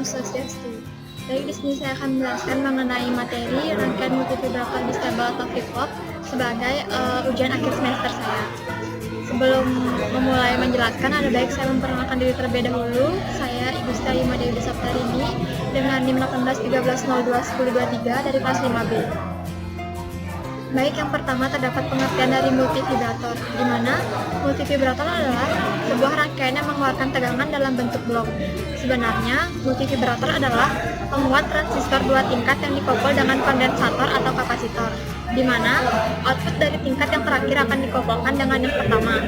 Swastiastu. Baik, di sini saya akan menjelaskan mengenai materi rangkaian multivibrator bistable atau flip-flop sebagai ujian akhir semester saya. Sebelum memulai menjelaskan, ada baik saya memperkenalkan diri terlebih dahulu. Saya Ibu Sri Madewi Saptarini dengan NIM 1813021023 dari kelas 5B. Baik, yang pertama terdapat pengertian dari multivibrator, di mana multivibrator adalah sebuah rangkaian yang mengeluarkan tegangan dalam bentuk blok. Sebenarnya, multivibrator adalah penguat transistor dua tingkat yang dikoppel dengan kondensator atau kapasitor, di mana output dari tingkat yang terakhir akan dikoppelkan dengan yang pertama,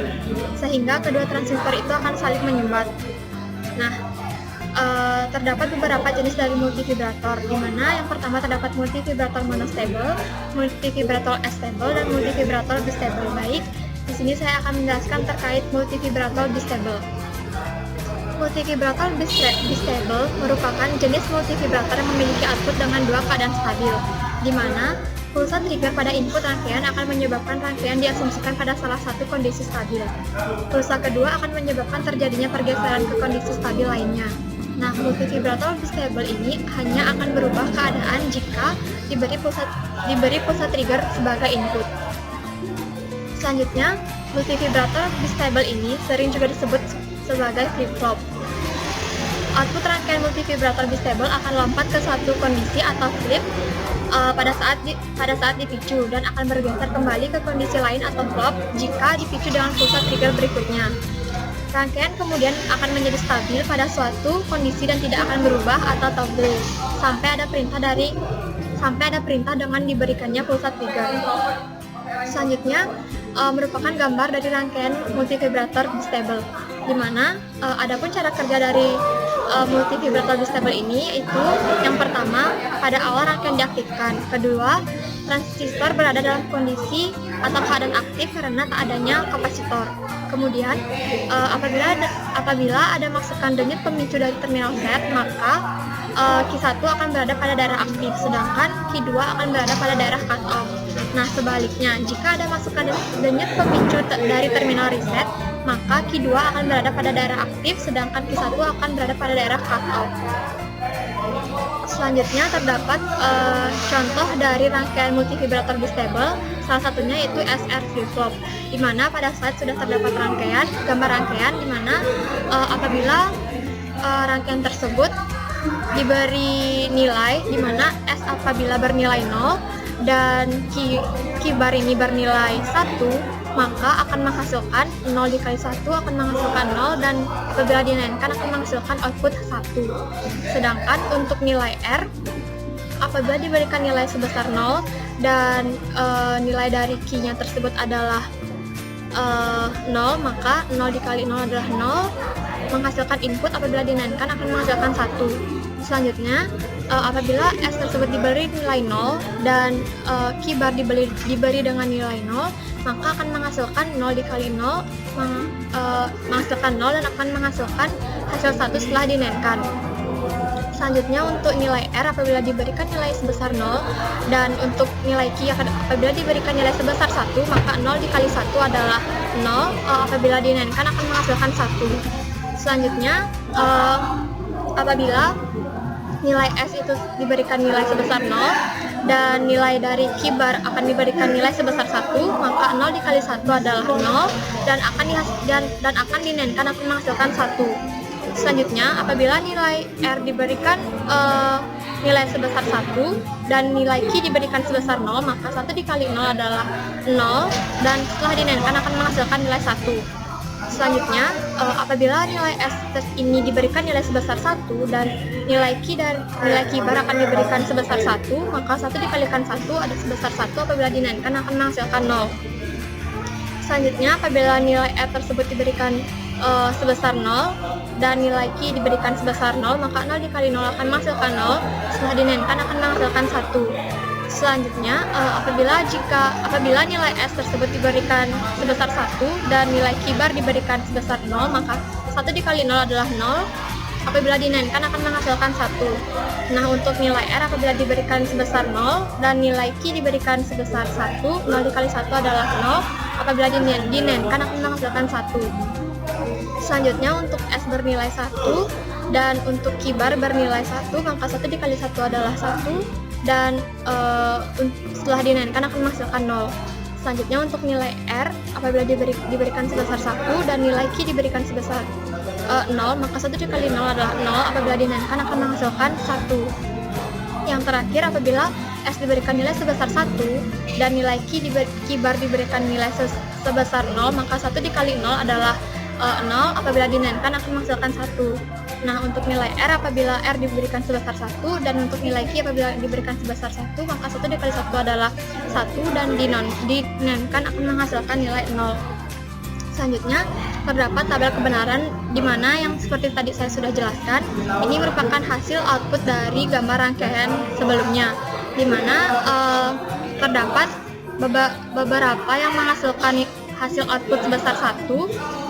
sehingga kedua transistor itu akan saling menyumbat. Nah, terdapat beberapa jenis dari multivibrator, di mana yang pertama terdapat multivibrator monostable, multivibrator astable, dan multivibrator bistable. Baik, di sini saya akan menjelaskan terkait multivibrator bistable. Multivibrator bistable merupakan jenis multivibrator yang memiliki output dengan dua keadaan stabil, di mana pulsa trigger pada input rangkaian akan menyebabkan rangkaian diasumsikan pada salah satu kondisi stabil. Pulsa kedua akan menyebabkan terjadinya pergeseran ke kondisi stabil lainnya. Nah, multivibrator bistable ini hanya akan berubah keadaan jika diberi pulsa trigger sebagai input. Selanjutnya, multivibrator bistable ini sering juga disebut sebagai flip-flop. Output rangkaian multivibrator bistable akan lompat ke suatu kondisi atau flip pada saat dipicu dan akan bergeser kembali ke kondisi lain atau flop jika dipicu dengan pulsa trigger berikutnya. Rangkaian kemudian akan menjadi stabil pada suatu kondisi dan tidak akan berubah atau toggle sampai ada perintah dengan diberikannya pulsa trigger. Selanjutnya merupakan gambar dari rangkaian multivibrator bistable, di mana adapun cara kerja dari multivibrator bistable ini yaitu yang pertama, pada awal rangkaian diaktifkan. Kedua, transistor berada dalam kondisi atau keadaan aktif karena tak adanya kapasitor. Kemudian, apabila ada masukan denyut pemicu dari terminal set, maka Q1 akan berada pada daerah aktif, sedangkan Q2 akan berada pada daerah cut off. Nah, sebaliknya, jika ada masukan denyut pemicu dari terminal reset, maka Q2 akan berada pada daerah aktif, sedangkan Q1 akan berada pada daerah cut off. Selanjutnya terdapat contoh dari rangkaian multivibrator bistable, salah satunya yaitu SR flip-flop, di mana pada saat sudah terdapat gambar rangkaian di mana apabila rangkaian tersebut diberi nilai, di mana S apabila bernilai 0 dan Q bar ini bernilai 1, maka akan menghasilkan 0 dikali 1 akan menghasilkan 0, dan apabila dinaikkan akan menghasilkan output 1. Sedangkan untuk nilai R, apabila diberikan nilai sebesar 0 dan nilai dari Q-nya tersebut adalah 0, maka 0 dikali 0 adalah 0, menghasilkan input. Apabila dinaikkan akan menghasilkan 1. Selanjutnya, apabila S tersebut diberi nilai 0 dan Q bar diberi dengan nilai 0, maka akan menghasilkan 0 dikali 0 menghasilkan 0 dan akan menghasilkan hasil 1 setelah dinaikkan. Selanjutnya, untuk nilai R apabila diberikan nilai sebesar 0 dan untuk nilai Q apabila diberikan nilai sebesar 1, maka 0 dikali 1 adalah 0, apabila dinaikkan akan menghasilkan 1. Selanjutnya, apabila nilai S itu diberikan nilai sebesar 0 dan nilai dari Q bar akan diberikan nilai sebesar 1, maka 0 dikali 1 adalah 0 dan akan dinaikkan akan menghasilkan 1. Selanjutnya, apabila nilai R diberikan nilai sebesar 1 dan nilai Q diberikan sebesar 0, maka 1 dikali 0 adalah 0 dan setelah dinaikkan akan menghasilkan nilai 1. Selanjutnya, apabila nilai S ini diberikan nilai sebesar 1 dan nilai Q bar akan diberikan sebesar 1, maka 1 dikalikan 1 ada sebesar 1, apabila dinaikkan akan menghasilkan 0. Selanjutnya, apabila nilai R tersebut diberikan sebesar 0 dan nilai Q diberikan sebesar 0, maka 0 dikali 0 akan menghasilkan 0, setelah dinaikkan akan menghasilkan 1. Selanjutnya, apabila nilai S tersebut diberikan sebesar 1 dan nilai Q bar diberikan sebesar 0, maka 1 dikali 0 adalah 0, apabila dinaikkan akan menghasilkan 1. Nah, untuk nilai R apabila diberikan sebesar 0 dan nilai Q diberikan sebesar 1, 0 dikali 1 adalah 0, apabila dinaikkan akan menghasilkan 1. Selanjutnya, untuk S bernilai 1, Dan untuk kibar bernilai 1, maka 1 dikali 1 adalah 1, dan setelah dinaikkan akan menghasilkan 0. Selanjutnya untuk nilai R, apabila diberikan sebesar 1 dan nilai Q diberikan sebesar 0, maka 1 dikali 0 adalah 0, apabila dinaikkan akan menghasilkan 1. Yang terakhir, apabila S diberikan nilai sebesar 1 dan nilai Q bar diberikan nilai sebesar 0, maka 1 dikali 0 adalah 0, apabila dinaikkan akan menghasilkan 1. Nah, untuk nilai R, apabila R diberikan sebesar 1 dan untuk nilai Q apabila diberikan sebesar 1, maka 1 dikali 1 adalah 1 dan dinaikkan akan menghasilkan nilai 0. Selanjutnya, terdapat tabel kebenaran di mana yang seperti tadi saya sudah jelaskan, ini merupakan hasil output dari gambar rangkaian sebelumnya, di mana terdapat beberapa yang menghasilkan hasil output sebesar 1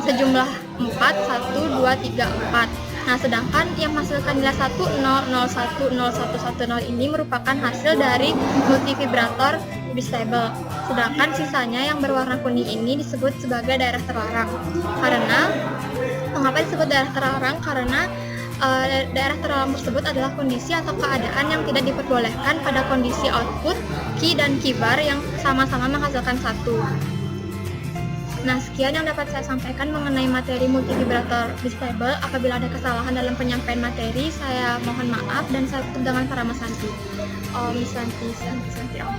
sejumlah 4, 1, 2, 3, 4. Nah, sedangkan yang menghasilkan nilai 1, 0, 0, 1, 0, 1, 1, 0 ini merupakan hasil dari multivibrator bistable. Sedangkan sisanya yang berwarna kuning ini disebut sebagai daerah terlarang. Mengapa disebut daerah terlarang? Karena daerah terlarang tersebut adalah kondisi atau keadaan yang tidak diperbolehkan pada kondisi output Q dan Q bar yang sama-sama menghasilkan 1. Nah, sekian yang dapat saya sampaikan mengenai materi multivibrator bistable. Apabila ada kesalahan dalam penyampaian materi, saya mohon maaf dan saya tutup dengan para Santi. Om Santi, Santi, Santi, Om.